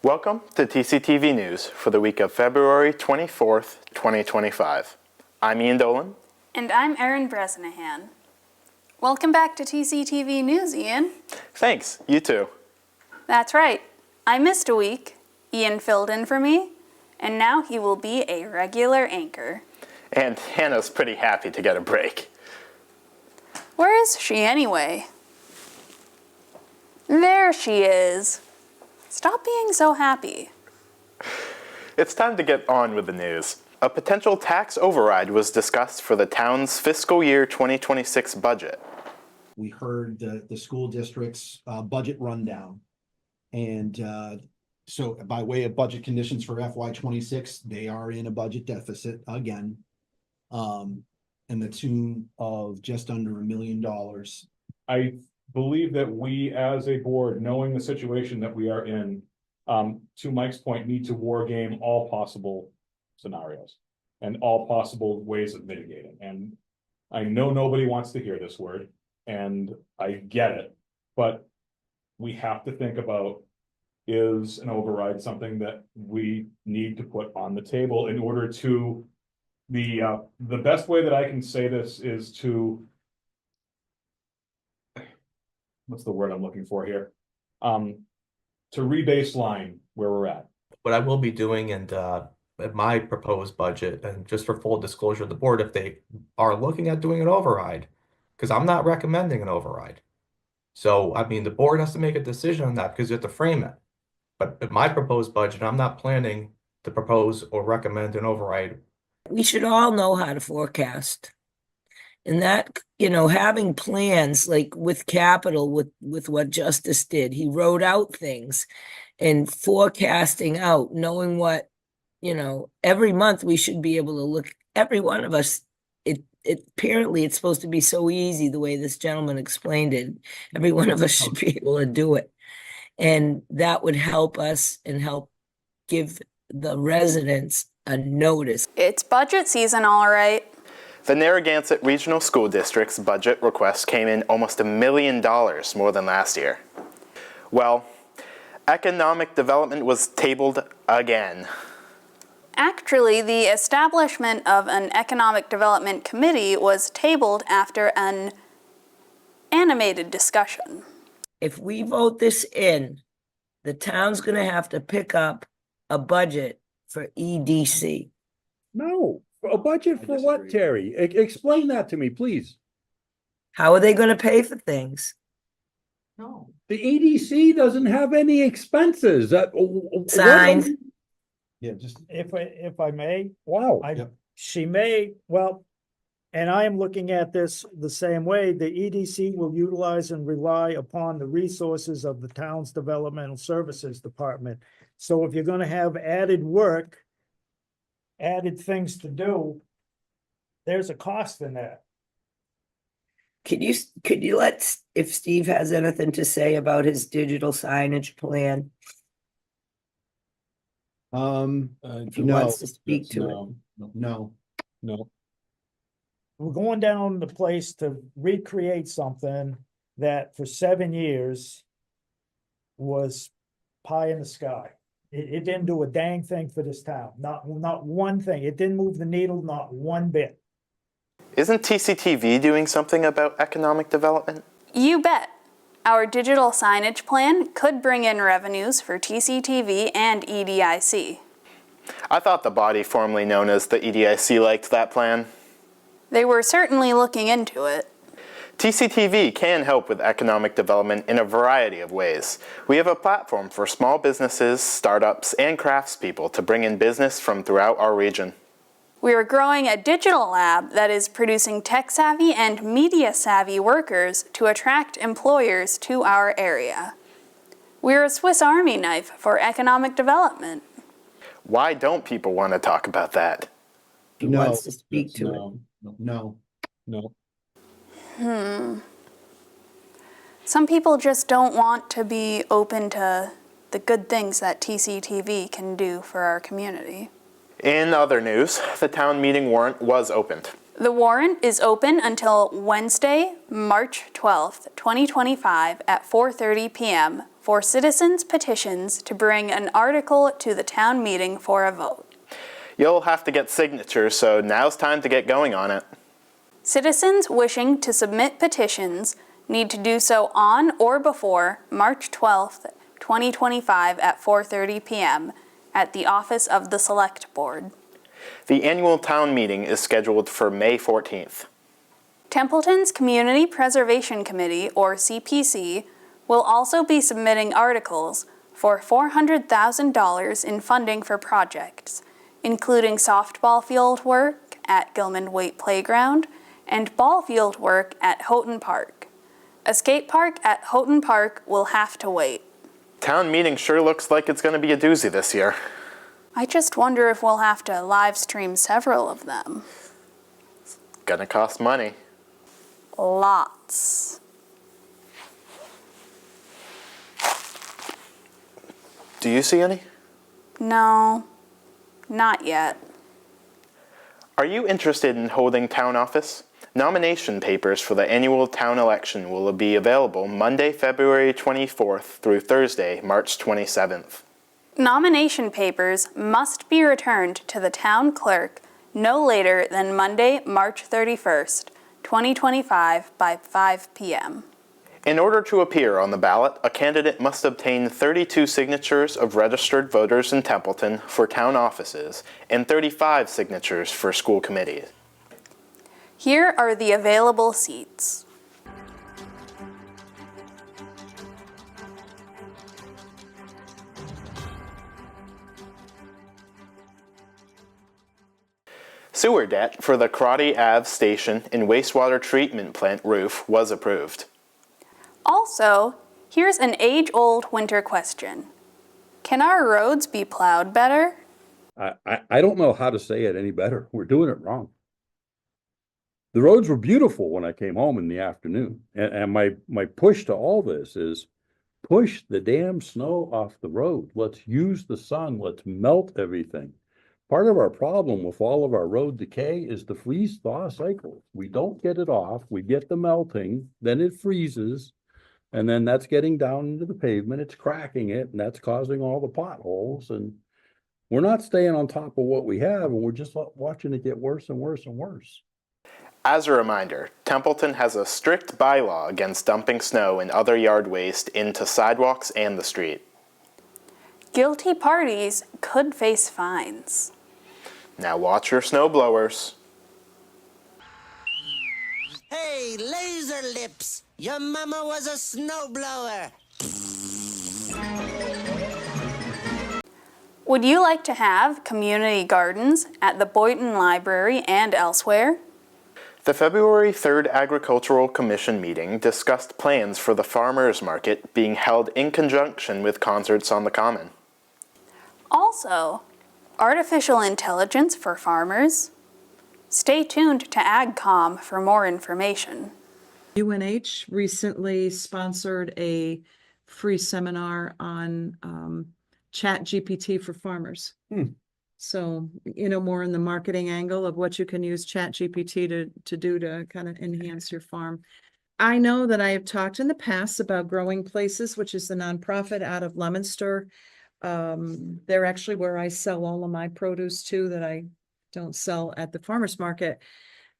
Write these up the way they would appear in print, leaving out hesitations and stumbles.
Welcome to TCTV News for the week of February 24th, 2025. I'm Ian Dolan. And I'm Erin Bresnahan. Welcome back to TCTV News, Ian. Thanks, you too. That's right. I missed a week. Ian filled in for me, and now he will be a regular anchor. And Hannah's pretty happy to get a break. Where is she anyway? There she is. Stop being so happy. It's time to get on with the news. A potential tax override was discussed for the town's fiscal year 2026 budget. We heard the school district's budget rundown. And so by way of budget conditions for FY26, they are in a budget deficit again. In the tune of just under $1 million. I believe that we as a board, knowing the situation that we are in, to Mike's point, need to war game all possible scenarios and all possible ways of mitigating. And I know nobody wants to hear this word, and I get it, but we have to think about, is an override something that we need to put on the table in order to, the best way that I can say this is to, what's the word I'm looking for here? To re-baseline where we're at. What I will be doing and my proposed budget, and just for full disclosure of the board, if they are looking at doing an override, because I'm not recommending an override. So, I mean, the board has to make a decision on that because you have to frame it. But in my proposed budget, I'm not planning to propose or recommend an override. We should all know how to forecast. And that, you know, having plans like with capital, with what Justice did, he wrote out things and forecasting out, knowing what, you know, every month we should be able to look, every one of us, apparently it's supposed to be so easy the way this gentleman explained it. Every one of us should be able to do it. And that would help us and help give the residents a notice. It's budget season, all right. The Narragansett Regional School District's budget request came in almost $1 million more than last year. Well, economic development was tabled again. Actually, the establishment of an economic development committee was tabled after an animated discussion. If we vote this in, the town's going to have to pick up a budget for EDC. No, a budget for what, Terry? Explain that to me, please. How are they going to pay for things? No. The EDC doesn't have any expenses. Signs. Yeah, just If I may, Wow. she may, well, and I am looking at this the same way. The EDC will utilize and rely upon the resources of the town's developmental services department. So if you're going to have added work, added things to do, there's a cost in that. Could you let, if Steve has anything to say about his digital signage plan? If he wants to speak to it. no. We're going down the place to recreate something that for 7 years was pie in the sky. It didn't do a dang thing for this town. Not one thing. It didn't move the needle, not one bit. Isn't TCTV doing something about economic development? You bet. Our digital signage plan could bring in revenues for TCTV and EDIC. I thought the body formerly known as the EDIC liked that plan. They were certainly looking into it. TCTV can help with economic development in a variety of ways. We have a platform for small businesses, startups, and craftspeople to bring in business from throughout our region. We are growing a digital lab that is producing tech-savvy and media-savvy workers to attract employers to our area. We're a Swiss Army knife for economic development. Why don't people want to talk about that? He wants to speak to it. No. Some people just don't want to be open to the good things that TCTV can do for our community. In other news, the town meeting warrant was opened. The warrant is open until Wednesday, March 12th, 2025 at 4:30 p.m. for citizens' petitions to bring an article to the town meeting for a vote. You'll have to get signatures, so now's time to get going on it. Citizens wishing to submit petitions need to do so on or before March 12th, 2025 at 4:30 p.m. at the office of the Select Board. The annual town meeting is scheduled for May 14th. Templeton's Community Preservation Committee, or CPC, will also be submitting articles for $400,000 in funding for projects, including softball field work at Gilman Waite Playground and ball field work at Houghton Park. A skate park at Houghton Park will have to wait. Town meeting sure looks like it's going to be a doozy this year. I just wonder if we'll have to live stream several of them. Gonna cost money. Lots. Do you see any? No, not yet. Are you interested in holding town office? Nomination papers for the annual town election will be available Monday, February 24th through Thursday, March 27th. Nomination papers must be returned to the town clerk no later than Monday, March 31st, 2025 by 5 p.m. In order to appear on the ballot, a candidate must obtain 32 signatures of registered voters in Templeton for town offices and 35 signatures for school committees. Here are the available seats. Sewer debt for the Karate Ave Station and wastewater treatment plant roof was approved. Also, here's an age-old winter question. Can our roads be plowed better? I don't know how to say it any better. We're doing it wrong. The roads were beautiful when I came home in the afternoon. And my push to all this is push the damn snow off the road. Let's use the sun. Let's melt everything. Part of our problem with all of our road decay is the freeze-thaw cycle. We don't get it off. We get the melting, then it freezes, and then that's getting down into the pavement. It's cracking it, and that's causing all the potholes. And we're not staying on top of what we have, and we're just watching it get worse and worse and worse. As a reminder, Templeton has a strict bylaw against dumping snow and other yard waste into sidewalks and the street. Guilty parties could face fines. Now watch your snow blowers. Hey, laser lips! Your mama was a snowblower! Would you like to have community gardens at the Boynton Library and elsewhere? The February 3rd Agricultural Commission meeting discussed plans for the farmers market being held in conjunction with concerts on the Common. Also, artificial intelligence for farmers. Stay tuned to AgCom for more information. UNH recently sponsored a free seminar on ChatGPT for farmers. So, more in the marketing angle of what you can use ChatGPT to do to kind of enhance your farm. I know that I have talked in the past about Growing Places, which is the nonprofit out of Leominster. They're actually where I sell all of my produce to that I don't sell at the farmer's market.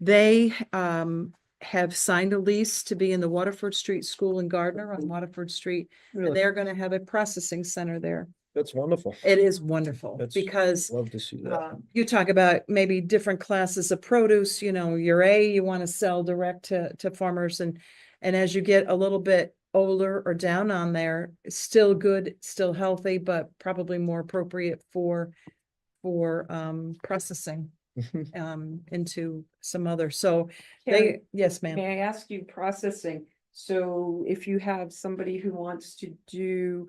They have signed a lease to be in the Waterford Street School in Gardner on Waterford Street. And they're going to have a processing center there. That's wonderful. It is wonderful That's because love to see that. you talk about maybe different classes of produce, your A, you want to sell direct to farmers. And as you get a little bit older or down on there, it's still good, still healthy, but probably more appropriate for processing into some other. So yes, ma'am. May I ask you processing? So if you have somebody who wants to do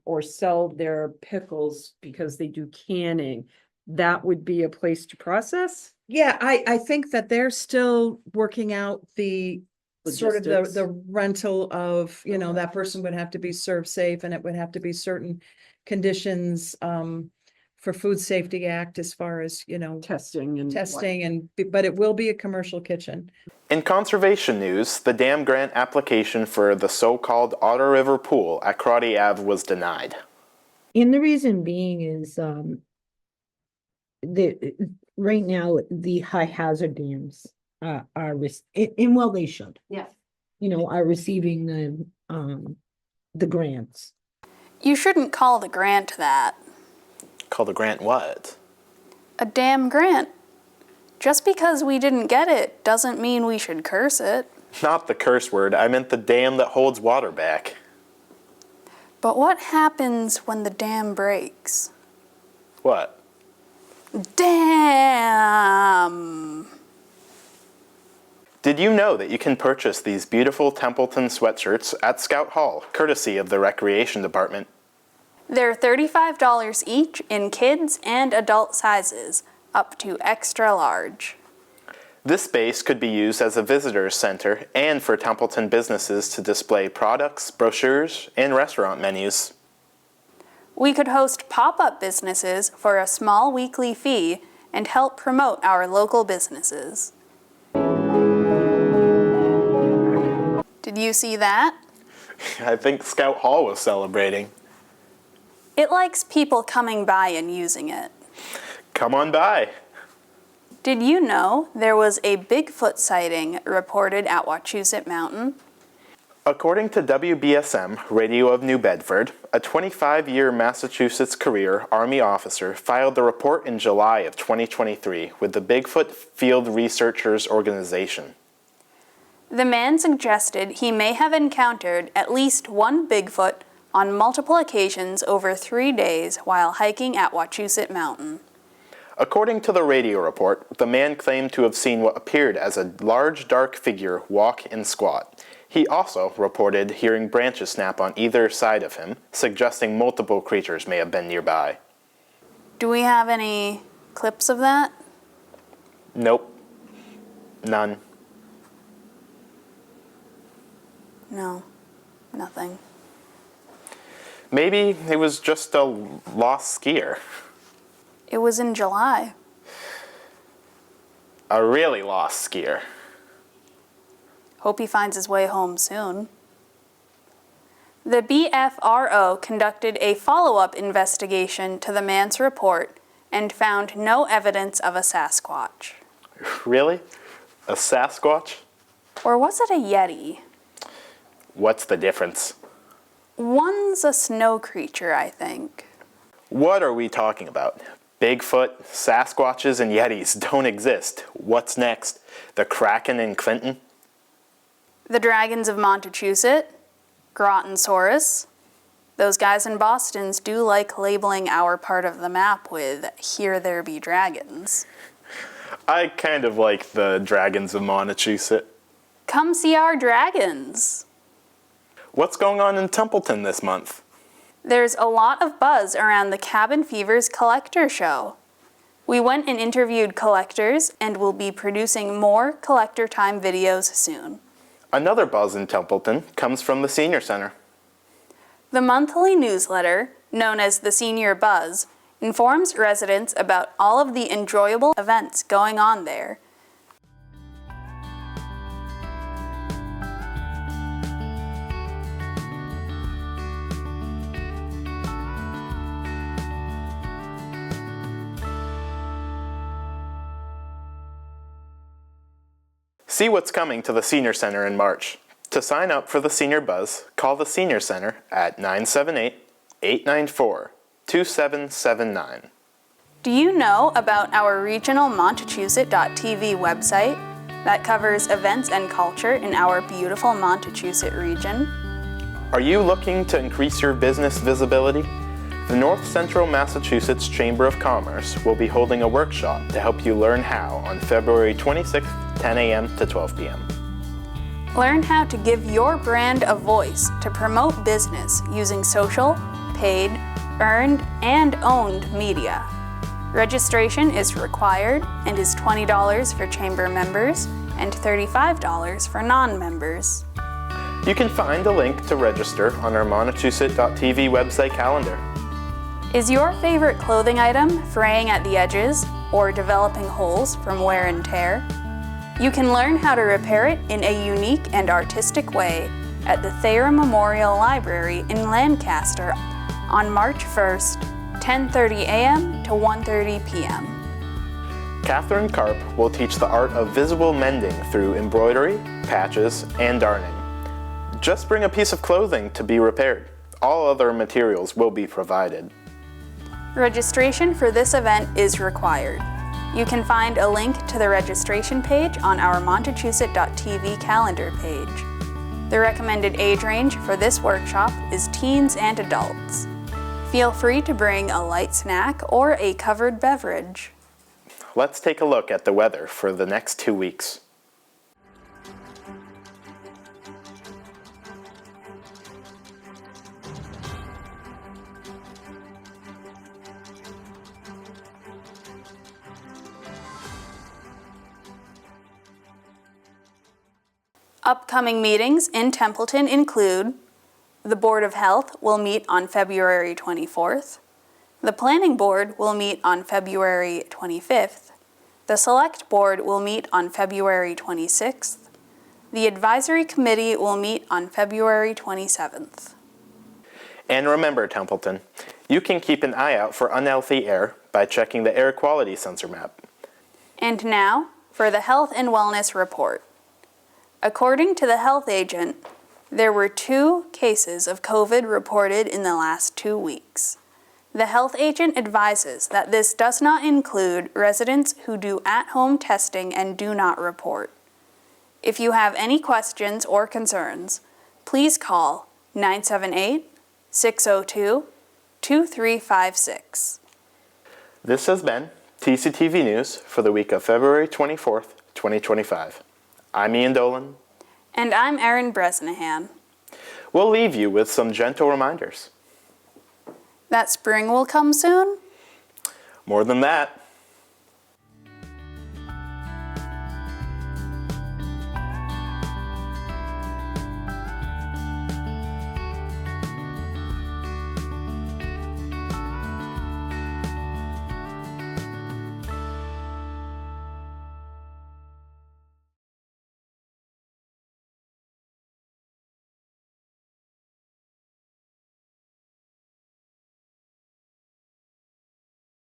or sell their pickles because they do canning, that would be a place to process? Yeah, I think that they're still working out the sort of Logistics. the rental of, that person would have to be served safe and it would have to be certain conditions for Food Safety Act as far as, Testing and. testing but it will be a commercial kitchen. In conservation news, the dam grant application for the so-called Otter River Pool at Crotty Ave was denied. And the reason being is, right now, the high hazard dams, are, and well, they should. Yeah. Are receiving the grants. You shouldn't call the grant that. Call the grant what? A damn grant. Just because we didn't get it doesn't mean we should curse it. Not the curse word, I meant the dam that holds water back. But what happens when the dam breaks? What? Damn! Did you know that you can purchase these beautiful Templeton sweatshirts at Scout Hall, courtesy of the Recreation Department? They're $35 each in kids and adult sizes, up to extra large. This space could be used as a visitor's center and for Templeton businesses to display products, brochures, and restaurant menus. We could host pop-up businesses for a small weekly fee and help promote our local businesses. Did you see that? I think Scout Hall was celebrating. It likes people coming by and using it. Come on by. Did you know there was a Bigfoot sighting reported at Wachusett Mountain? According to WBSM Radio of New Bedford, a 25-year Massachusetts career Army officer filed the report in July of 2023 with the Bigfoot Field Researchers Organization. The man suggested he may have encountered at least one Bigfoot on multiple occasions over 3 days while hiking at Wachusett Mountain. According to the radio report, the man claimed to have seen what appeared as a large dark figure walk and squat. He also reported hearing branches snap on either side of him, suggesting multiple creatures may have been nearby. Do we have any clips of that? Nope. None. No, nothing. Maybe it was just a lost skier. It was in July. A really lost skier. Hope he finds his way home soon. The BFRO conducted a follow-up investigation to the man's report and found no evidence of a Sasquatch. Really? A Sasquatch? Or was it a Yeti? What's the difference? One's a snow creature, I think. What are we talking about? Bigfoot, Sasquatches, and Yetis don't exist. What's next? The Kraken in Clinton? The dragons of Montechusett? Grottensaurus? Those guys in Boston's do like labeling our part of the map with, "Here there be dragons." I kind of like the dragons of Montechusett. Come see our dragons. What's going on in Templeton this month? There's a lot of buzz around the Cabin Fever's collector show. We went and interviewed collectors and will be producing more collector time videos soon. Another buzz in Templeton comes from the Senior Center. The monthly newsletter, known as the Senior Buzz, informs residents about all of the enjoyable events going on there. See what's coming to the Senior Center in March. To sign up for the Senior Buzz, call the Senior Center at 978-894-2779. Do you know about our regional Montechusett.tv website that covers events and culture in our beautiful Montechusett region? Are you looking to increase your business visibility? The North Central Massachusetts Chamber of Commerce will be holding a workshop to help you learn how on February 26th, 10 a.m. to 12 p.m. Learn how to give your brand a voice to promote business using social, paid, earned, and owned media. Registration is required and is $20 for chamber members and $35 for non-members. You can find a link to register on our Montechusett.tv website calendar. Is your favorite clothing item fraying at the edges or developing holes from wear and tear? You can learn how to repair it in a unique and artistic way at the Thayer Memorial Library in Lancaster on March 1st, 10:30 a.m. to 1:30 p.m. Catherine Karp will teach the art of visible mending through embroidery, patches, and darning. Just bring a piece of clothing to be repaired. All other materials will be provided. Registration for this event is required. You can find a link to the registration page on our Montechusett.tv calendar page. The recommended age range for this workshop is teens and adults. Feel free to bring a light snack or a covered beverage. Let's take a look at the weather for the next 2 weeks. Upcoming meetings in Templeton include the Board of Health will meet on February 24th. The Planning Board will meet on February 25th. The Select Board will meet on February 26th. The Advisory Committee will meet on February 27th. And remember, Templeton, you can keep an eye out for unhealthy air by checking the air quality sensor map. And now for the Health and Wellness Report. According to the health agent, there were 2 cases of COVID reported in the last 2 weeks. The health agent advises that this does not include residents who do at-home testing and do not report. If you have any questions or concerns, please call 978-602-2356. This has been TCTV News for the week of February 24th, 2025. I'm Ian Dolan. And I'm Erin Bresnahan. We'll leave you with some gentle reminders. That spring will come soon? More than that,